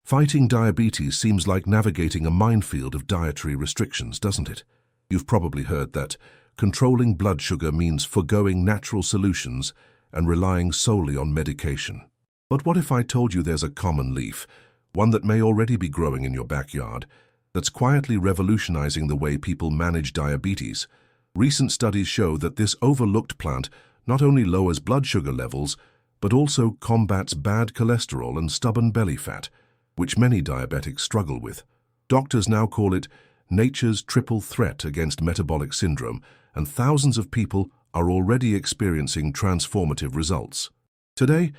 Fighting diabetes seems like navigating a minefield of dietary restrictions, doesn't it? You've probably heard that controlling blood sugar means forgoing natural solutions and relying solely on medication. But what if I told you there's a common leaf, one that may already be growing in your backyard, that's quietly revolutionizing the way people manage diabetes? Recent studies show that this overlooked plant not only lowers blood sugar levels, but also combats bad cholesterol and stubborn belly fat, which many diabetics struggle with. Doctors now call it nature's triple threat against metabolic syndrome, and thousands of people are already experiencing transformative results. Today,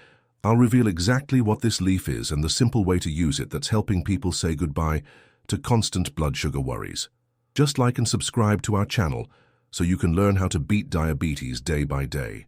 I'll reveal exactly what this leaf is and the simple way to use it that's helping people say goodbye to constant blood sugar worries. Just like and subscribe to our channel so you can learn how to beat diabetes day by day.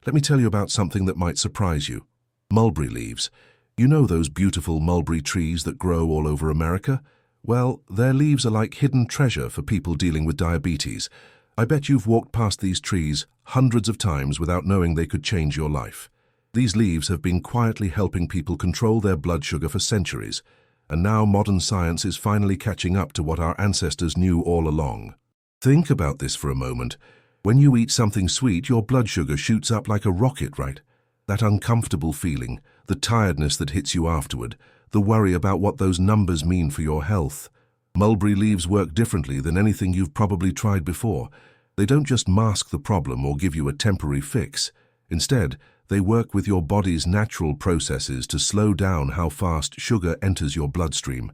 Let me tell you about something that might surprise you. Mulberry leaves. You know those beautiful mulberry trees that grow all over America? Well, their leaves are like hidden treasure for people dealing with diabetes. I bet you've walked past these trees hundreds of times without knowing they could change your life. These leaves have been quietly helping people control their blood sugar for centuries, and now modern science is finally catching up to what our ancestors knew all along. Think about this for a moment. When you eat something sweet, your blood sugar shoots up like a rocket, right? That uncomfortable feeling, the tiredness that hits you afterward, the worry about what those numbers mean for your health. Mulberry leaves work differently than anything you've probably tried before. They don't just mask the problem or give you a temporary fix. Instead, they work with your body's natural processes to slow down how fast sugar enters your bloodstream.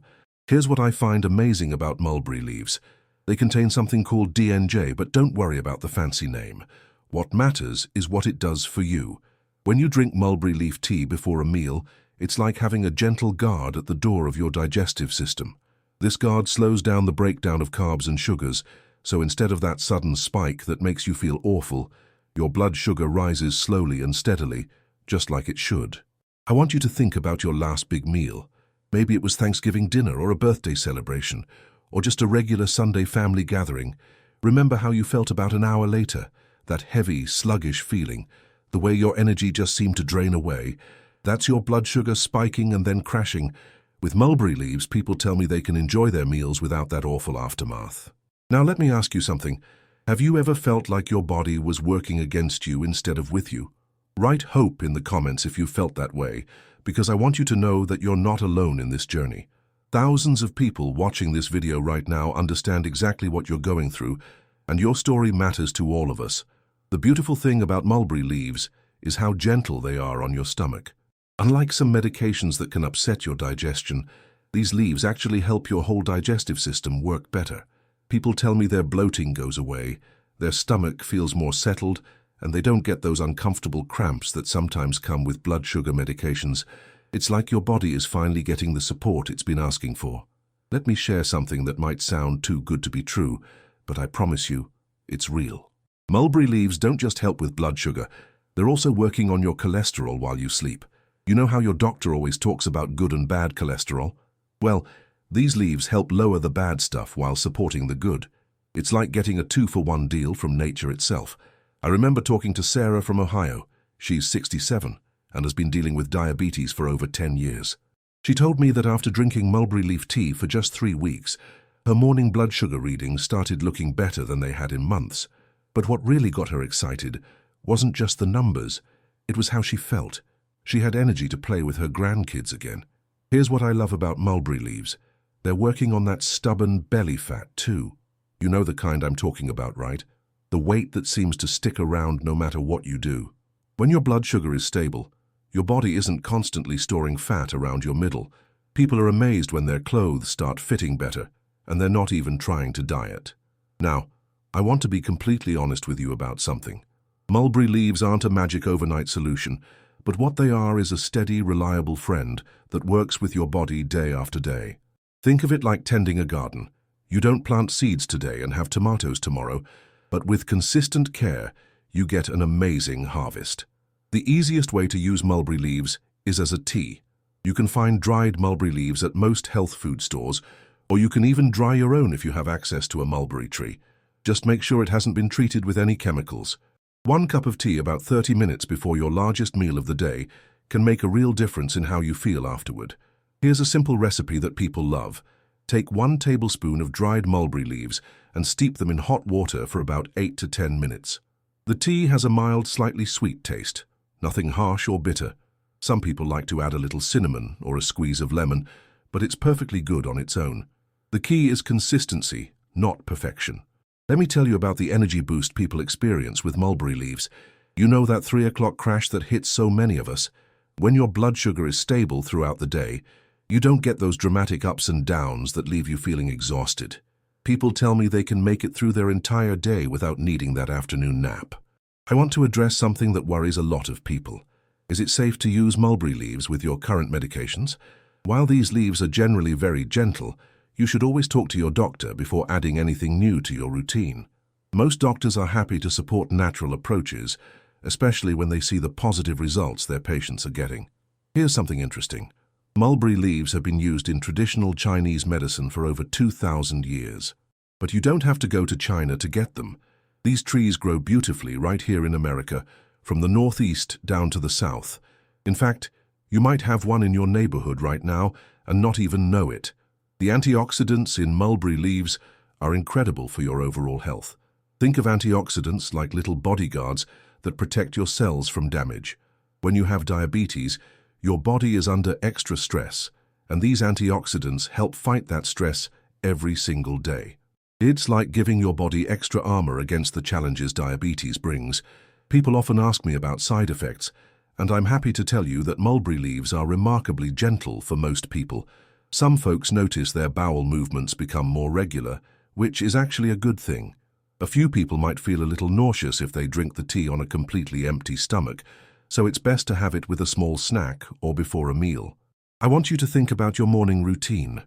Here's what I find amazing about mulberry leaves. They contain something called DNJ, but don't worry about the fancy name. What matters is what it does for you. When you drink mulberry leaf tea before a meal, it's like having a gentle guard at the door of your digestive system. This guard slows down the breakdown of carbs and sugars, so instead of that sudden spike that makes you feel awful, your blood sugar rises slowly and steadily, just like it should. I want you to think about your last big meal. Maybe it was Thanksgiving dinner or a birthday celebration, or just a regular Sunday family gathering. Remember how you felt about an hour later, that heavy, sluggish feeling, the way your energy just seemed to drain away. That's your blood sugar spiking and then crashing. With mulberry leaves, people tell me they can enjoy their meals without that awful aftermath. Now let me ask you something. Have you ever felt like your body was working against you instead of with you? Write hope in the comments if you felt that way, because I want you to know that you're not alone in this journey. Thousands of people watching this video right now understand exactly what you're going through, and your story matters to all of us. The beautiful thing about mulberry leaves is how gentle they are on your stomach. Unlike some medications that can upset your digestion, these leaves actually help your whole digestive system work better. People tell me their bloating goes away, their stomach feels more settled, and they don't get those uncomfortable cramps that sometimes come with blood sugar medications. It's like your body is finally getting the support it's been asking for. Let me share something that might sound too good to be true, but I promise you, it's real. Mulberry leaves don't just help with blood sugar, they're also working on your cholesterol while you sleep. You know how your doctor always talks about good and bad cholesterol? Well, these leaves help lower the bad stuff while supporting the good. It's like getting a 2-for-1 deal from nature itself. I remember talking to Sarah from Ohio. She's 67 and has been dealing with diabetes for over 10 years. She told me that after drinking mulberry leaf tea for just 3 weeks, her morning blood sugar readings started looking better than they had in months. But what really got her excited wasn't just the numbers, it was how she felt. She had energy to play with her grandkids again. Here's what I love about mulberry leaves. They're working on that stubborn belly fat too. You know the kind I'm talking about, right? The weight that seems to stick around no matter what you do. When your blood sugar is stable, your body isn't constantly storing fat around your middle. People are amazed when their clothes start fitting better, and they're not even trying to diet. Now, I want to be completely honest with you about something. Mulberry leaves aren't a magic overnight solution, but what they are is a steady, reliable friend that works with your body day after day. Think of it like tending a garden. You don't plant seeds today and have tomatoes tomorrow, but with consistent care, you get an amazing harvest. The easiest way to use mulberry leaves is as a tea. You can find dried mulberry leaves at most health food stores, or you can even dry your own if you have access to a mulberry tree. Just make sure it hasn't been treated with any chemicals. 1 cup of tea about 30 minutes before your largest meal of the day can make a real difference in how you feel afterward. Here's a simple recipe that people love. Take 1 tablespoon of dried mulberry leaves and steep them in hot water for about 8 to 10 minutes. The tea has a mild, slightly sweet taste, nothing harsh or bitter. Some people like to add a little cinnamon or a squeeze of lemon, but it's perfectly good on its own. The key is consistency, not perfection. Let me tell you about the energy boost people experience with mulberry leaves. You know that 3 o'clock crash that hits so many of us? When your blood sugar is stable throughout the day, you don't get those dramatic ups and downs that leave you feeling exhausted. People tell me they can make it through their entire day without needing that afternoon nap. I want to address something that worries a lot of people. Is it safe to use mulberry leaves with your current medications? While these leaves are generally very gentle, you should always talk to your doctor before adding anything new to your routine. Most doctors are happy to support natural approaches, especially when they see the positive results their patients are getting. Here's something interesting. Mulberry leaves have been used in traditional Chinese medicine for over 2,000 years. But you don't have to go to China to get them. These trees grow beautifully right here in America, from the northeast down to the south. In fact, you might have one in your neighborhood right now and not even know it. The antioxidants in mulberry leaves are incredible for your overall health. Think of antioxidants like little bodyguards that protect your cells from damage. When you have diabetes, your body is under extra stress, and these antioxidants help fight that stress every single day. It's like giving your body extra armor against the challenges diabetes brings. People often ask me about side effects, and I'm happy to tell you that mulberry leaves are remarkably gentle for most people. Some folks notice their bowel movements become more regular, which is actually a good thing. A few people might feel a little nauseous if they drink the tea on a completely empty stomach, so it's best to have it with a small snack or before a meal. I want you to think about your morning routine.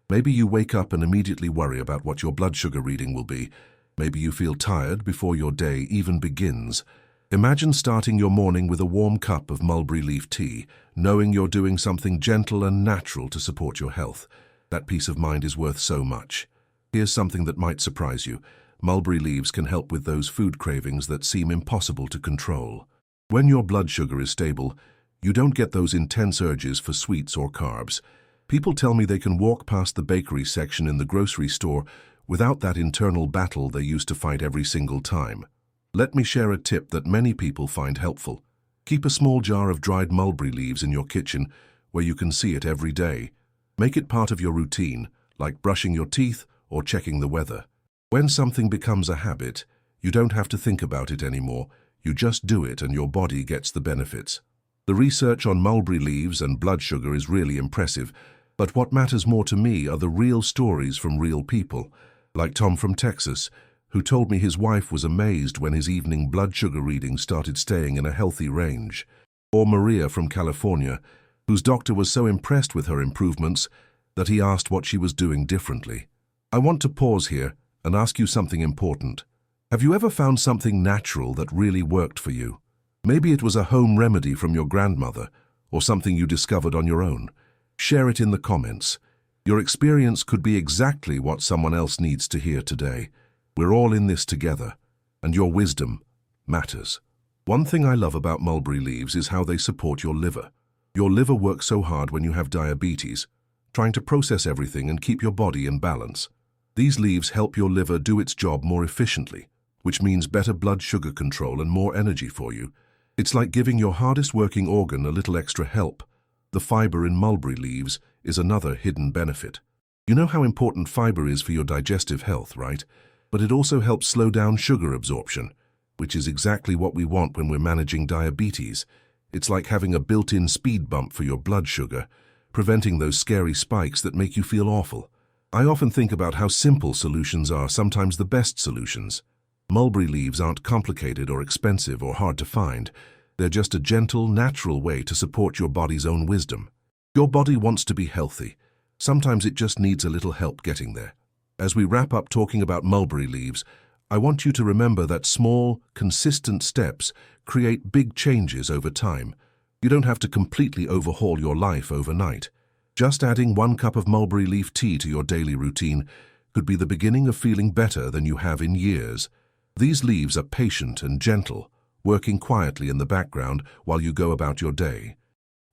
Maybe you wake up and immediately worry about what your blood sugar reading will be. Maybe you feel tired before your day even begins. Imagine starting your morning with a warm cup of mulberry leaf tea, knowing you're doing something gentle and natural to support your health. That peace of mind is worth so much. Here's something that might surprise you. Mulberry leaves can help with those food cravings that seem impossible to control. When your blood sugar is stable, you don't get those intense urges for sweets or carbs. People tell me they can walk past the bakery section in the grocery store without that internal battle they used to fight every single time. Let me share a tip that many people find helpful. Keep a small jar of dried mulberry leaves in your kitchen where you can see it every day. Make it part of your routine, like brushing your teeth or checking the weather. When something becomes a habit, you don't have to think about it anymore. You just do it and your body gets the benefits. The research on mulberry leaves and blood sugar is really impressive, but what matters more to me are the real stories from real people, like Tom from Texas, who told me his wife was amazed when his evening blood sugar reading started staying in a healthy range, or Maria from California, whose doctor was so impressed with her improvements that he asked what she was doing differently. I want to pause here and ask you something important. Have you ever found something natural that really worked for you? Maybe it was a home remedy from your grandmother, or something you discovered on your own. Share it in the comments. Your experience could be exactly what someone else needs to hear today. We're all in this together, and your wisdom matters. One thing I love about mulberry leaves is how they support your liver. Your liver works so hard when you have diabetes, trying to process everything and keep your body in balance. These leaves help your liver do its job more efficiently, which means better blood sugar control and more energy for you. It's like giving your hardest working organ a little extra help. The fiber in mulberry leaves is another hidden benefit. You know how important fiber is for your digestive health, right? But it also helps slow down sugar absorption, which is exactly what we want when we're managing diabetes. It's like having a built-in speed bump for your blood sugar, preventing those scary spikes that make you feel awful. I often think about how simple solutions are sometimes the best solutions. Mulberry leaves aren't complicated or expensive or hard to find. They're just a gentle, natural way to support your body's own wisdom. Your body wants to be healthy. Sometimes it just needs a little help getting there. As we wrap up talking about mulberry leaves, I want you to remember that small, consistent steps create big changes over time. You don't have to completely overhaul your life overnight. Just adding 1 cup of mulberry leaf tea to your daily routine could be the beginning of feeling better than you have in years. These leaves are patient and gentle, working quietly in the background while you go about your day.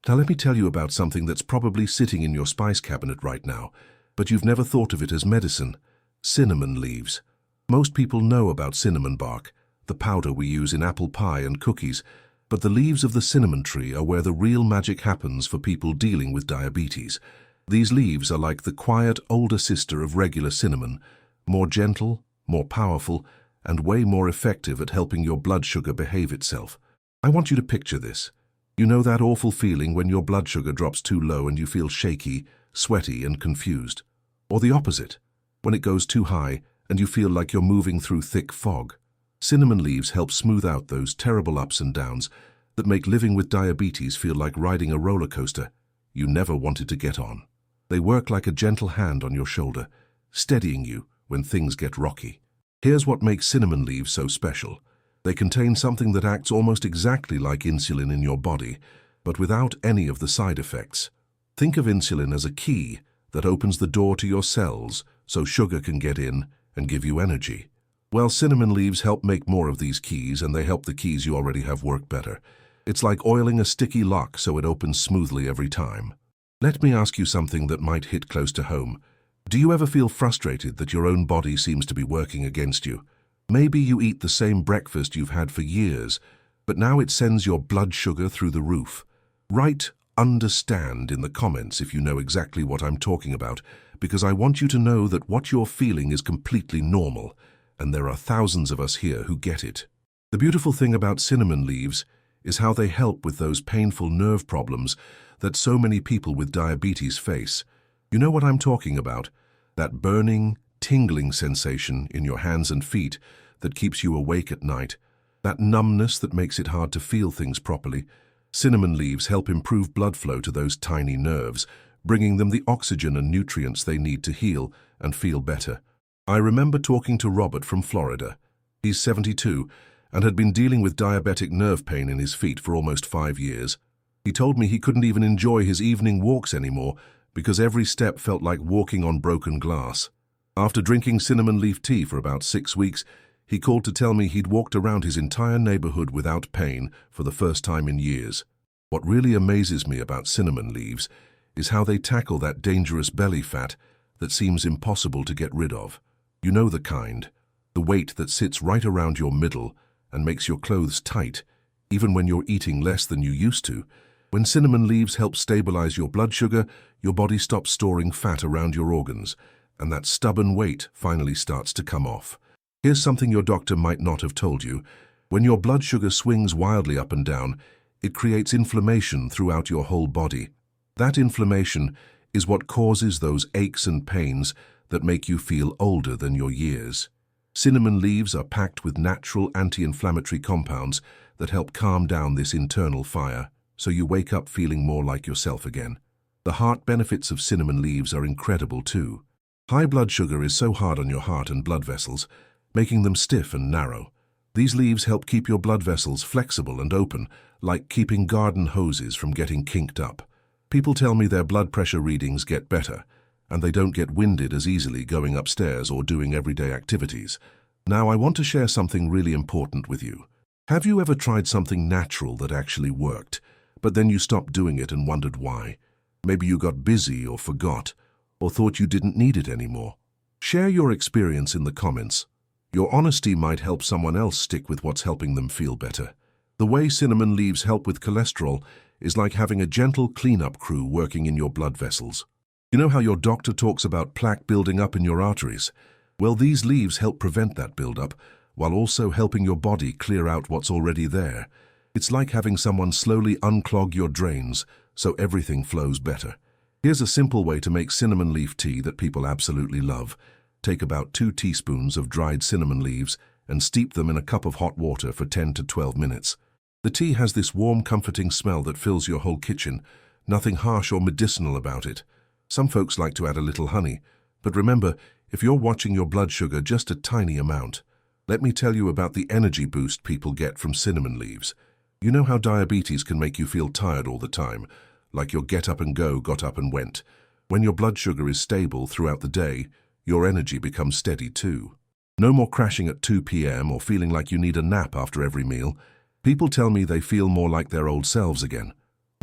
Now let me tell you about something that's probably sitting in your spice cabinet right now, but you've never thought of it as medicine. Cinnamon leaves. Most people know about cinnamon bark, the powder we use in apple pie and cookies, but the leaves of the cinnamon tree are where the real magic happens for people dealing with diabetes. These leaves are like the quiet older sister of regular cinnamon, more gentle, more powerful, and way more effective at helping your blood sugar behave itself. I want you to picture this. You know that awful feeling when your blood sugar drops too low and you feel shaky, sweaty, and confused? Or the opposite, when it goes too high and you feel like you're moving through thick fog? Cinnamon leaves help smooth out those terrible ups and downs that make living with diabetes feel like riding a roller coaster you never wanted to get on. They work like a gentle hand on your shoulder, steadying you when things get rocky. Here's what makes cinnamon leaves so special. They contain something that acts almost exactly like insulin in your body, but without any of the side effects. Think of insulin as a key that opens the door to your cells so sugar can get in and give you energy. Well, cinnamon leaves help make more of these keys, and they help the keys you already have work better. It's like oiling a sticky lock so it opens smoothly every time. Let me ask you something that might hit close to home. Do you ever feel frustrated that your own body seems to be working against you? Maybe you eat the same breakfast you've had for years, but now it sends your blood sugar through the roof. Write "understand" in the comments if you know exactly what I'm talking about, because I want you to know that what you're feeling is completely normal, and there are thousands of us here who get it. The beautiful thing about cinnamon leaves is how they help with those painful nerve problems that so many people with diabetes face. You know what I'm talking about? That burning, tingling sensation in your hands and feet that keeps you awake at night. That numbness that makes it hard to feel things properly. Cinnamon leaves help improve blood flow to those tiny nerves, bringing them the oxygen and nutrients they need to heal and feel better. I remember talking to Robert from Florida. He's 72 and had been dealing with diabetic nerve pain in his feet for almost 5 years. He told me he couldn't even enjoy his evening walks anymore because every step felt like walking on broken glass. After drinking cinnamon leaf tea for about 6 weeks, he called to tell me he'd walked around his entire neighborhood without pain for the first time in years. What really amazes me about cinnamon leaves is how they tackle that dangerous belly fat that seems impossible to get rid of. You know the kind, the weight that sits right around your middle and makes your clothes tight, even when you're eating less than you used to. When cinnamon leaves help stabilize your blood sugar, your body stops storing fat around your organs, and that stubborn weight finally starts to come off. Here's something your doctor might not have told you. When your blood sugar swings wildly up and down, it creates inflammation throughout your whole body. That inflammation is what causes those aches and pains that make you feel older than your years. Cinnamon leaves are packed with natural anti-inflammatory compounds that help calm down this internal fire, so you wake up feeling more like yourself again. The heart benefits of cinnamon leaves are incredible too. High blood sugar is so hard on your heart and blood vessels, making them stiff and narrow. These leaves help keep your blood vessels flexible and open, like keeping garden hoses from getting kinked up. People tell me their blood pressure readings get better, and they don't get winded as easily going upstairs or doing everyday activities. Now I want to share something really important with you. Have you ever tried something natural that actually worked, but then you stopped doing it and wondered why? Maybe you got busy or forgot, or thought you didn't need it anymore. Share your experience in the comments. Your honesty might help someone else stick with what's helping them feel better. The way cinnamon leaves help with cholesterol is like having a gentle cleanup crew working in your blood vessels. You know how your doctor talks about plaque building up in your arteries? Well, these leaves help prevent that buildup while also helping your body clear out what's already there. It's like having someone slowly unclog your drains so everything flows better. Here's a simple way to make cinnamon leaf tea that people absolutely love. Take about 2 teaspoons of dried cinnamon leaves and steep them in a cup of hot water for 10 to 12 minutes. The tea has this warm, comforting smell that fills your whole kitchen. Nothing harsh or medicinal about it. Some folks like to add a little honey, but remember, if you're watching your blood sugar just a tiny amount, let me tell you about the energy boost people get from cinnamon leaves. You know how diabetes can make you feel tired all the time, like your get up and go got up and went. When your blood sugar is stable throughout the day, your energy becomes steady too. No more crashing at 2 p.m. or feeling like you need a nap after every meal. People tell me they feel more like their old selves again.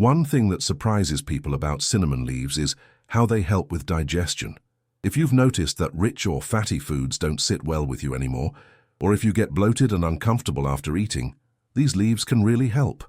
One thing that surprises people about cinnamon leaves is how they help with digestion. If you've noticed that rich or fatty foods don't sit well with you anymore, or if you get bloated and uncomfortable after eating, these leaves can really help.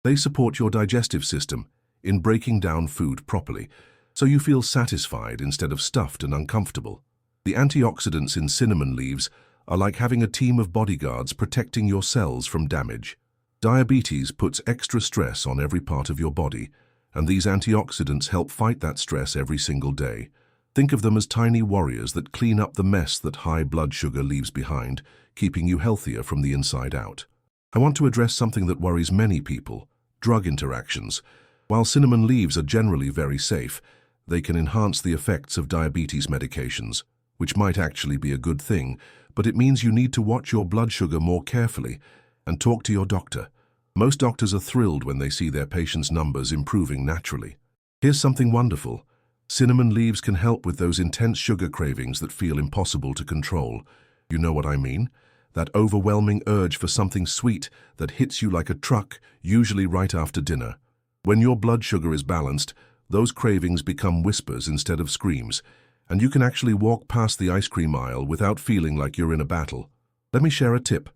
They support your digestive system in breaking down food properly, so you feel satisfied instead of stuffed and uncomfortable. The antioxidants in cinnamon leaves are like having a team of bodyguards protecting your cells from damage. Diabetes puts extra stress on every part of your body, and these antioxidants help fight that stress every single day. Think of them as tiny warriors that clean up the mess that high blood sugar leaves behind, keeping you healthier from the inside out. I want to address something that worries many people: drug interactions. While cinnamon leaves are generally very safe, they can enhance the effects of diabetes medications, which might actually be a good thing, but it means you need to watch your blood sugar more carefully and talk to your doctor. Most doctors are thrilled when they see their patients' numbers improving naturally. Here's something wonderful. Cinnamon leaves can help with those intense sugar cravings that feel impossible to control. You know what I mean? That overwhelming urge for something sweet that hits you like a truck, usually right after dinner. When your blood sugar is balanced, those cravings become whispers instead of screams, and you can actually walk past the ice cream aisle without feeling like you're in a battle. Let me share a tip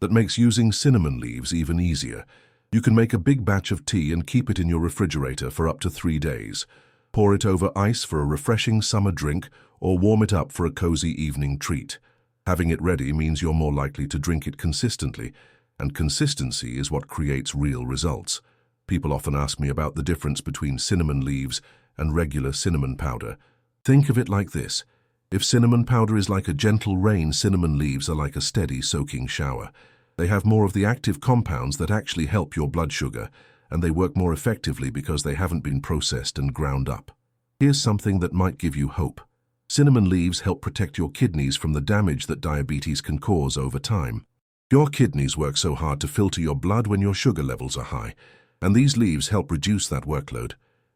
that makes using cinnamon leaves even easier. You can make a big batch of tea and keep it in your refrigerator for up to 3 days. Pour it over ice for a refreshing summer drink, or warm it up for a cozy evening treat. Having it ready means you're more likely to drink it consistently, and consistency is what creates real results. People often ask me about the difference between cinnamon leaves and regular cinnamon powder. Think of it like this. If cinnamon powder is like a gentle rain, cinnamon leaves are like a steady soaking shower. They have more of the active compounds that actually help your blood sugar, and they work more effectively because they haven't been processed and ground up. Here's something that might give you hope. Cinnamon leaves help protect your kidneys from the damage that diabetes can cause over time. Your kidneys work so hard to filter your blood when your sugar levels are high, and these leaves help reduce that workload.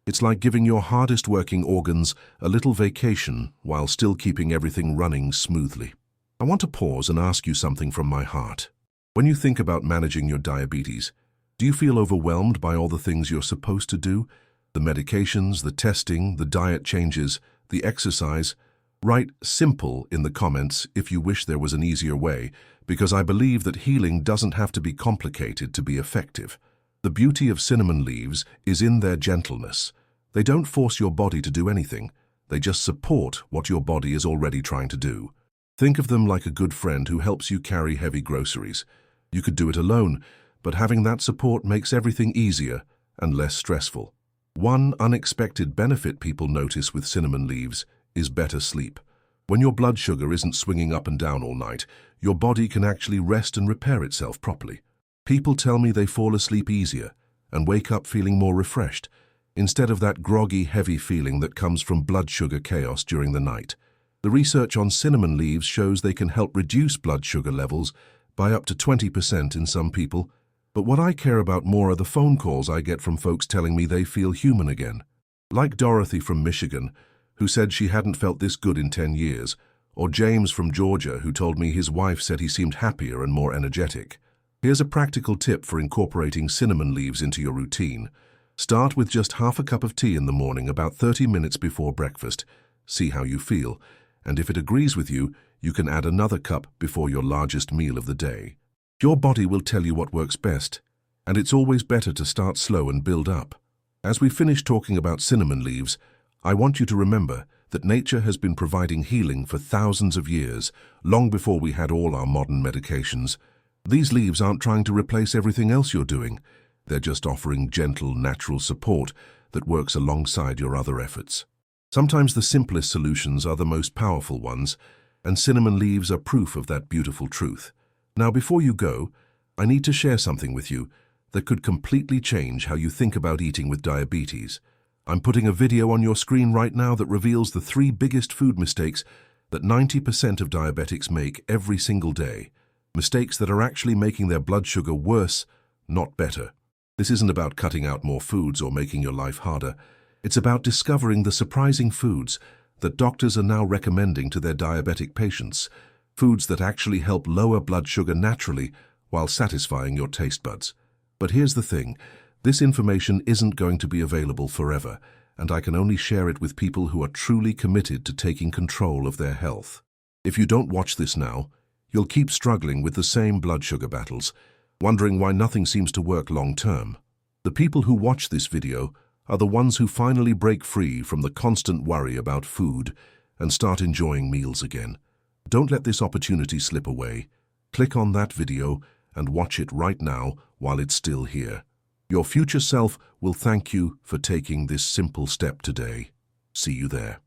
It's like giving your hardest working organs a little vacation while still keeping everything running smoothly. I want to pause and ask you something from my heart. When you think about managing your diabetes, do you feel overwhelmed by all the things you're supposed to do? The medications, the testing, the diet changes, the exercise? Write "simple" in the comments if you wish there was an easier way, because I believe that healing doesn't have to be complicated to be effective. The beauty of cinnamon leaves is in their gentleness. They don't force your body to do anything. They just support what your body is already trying to do. Think of them like a good friend who helps you carry heavy groceries. You could do it alone, but having that support makes everything easier and less stressful. One unexpected benefit people notice with cinnamon leaves is better sleep. When your blood sugar isn't swinging up and down all night, your body can actually rest and repair itself properly. People tell me they fall asleep easier and wake up feeling more refreshed, instead of that groggy, heavy feeling that comes from blood sugar chaos during the night. The research on cinnamon leaves shows they can help reduce blood sugar levels by up to 20% in some people, but what I care about more are the phone calls I get from folks telling me they feel human again. Like Dorothy from Michigan, who said she hadn't felt this good in 10 years, or James from Georgia, who told me his wife said he seemed happier and more energetic. Here's a practical tip for incorporating cinnamon leaves into your routine. Start with just half a cup of tea in the morning about 30 minutes before breakfast. See how you feel, and if it agrees with you, you can add another cup before your largest meal of the day. Your body will tell you what works best, and it's always better to start slow and build up. As we finish talking about cinnamon leaves, I want you to remember that nature has been providing healing for thousands of years, long before we had all our modern medications. These leaves aren't trying to replace everything else you're doing. They're just offering gentle, natural support that works alongside your other efforts. Sometimes the simplest solutions are the most powerful ones, and cinnamon leaves are proof of that beautiful truth. Now, before you go, I need to share something with you that could completely change how you think about eating with diabetes. I'm putting a video on your screen right now that reveals the 3 biggest food mistakes that 90% of diabetics make every single day. Mistakes that are actually making their blood sugar worse, not better. This isn't about cutting out more foods or making your life harder. It's about discovering the surprising foods that doctors are now recommending to their diabetic patients, foods that actually help lower blood sugar naturally while satisfying your taste buds. But here's the thing, This information isn't going to be available forever, and I can only share it with people who are truly committed to taking control of their health. If you don't watch this now, you'll keep struggling with the same blood sugar battles, wondering why nothing seems to work long-term. The people who watch this video are the ones who finally break free from the constant worry about food and start enjoying meals again. Don't let this opportunity slip away. Click on that video and watch it right now while it's still here. Your future self will thank you for taking this simple step today. See you there.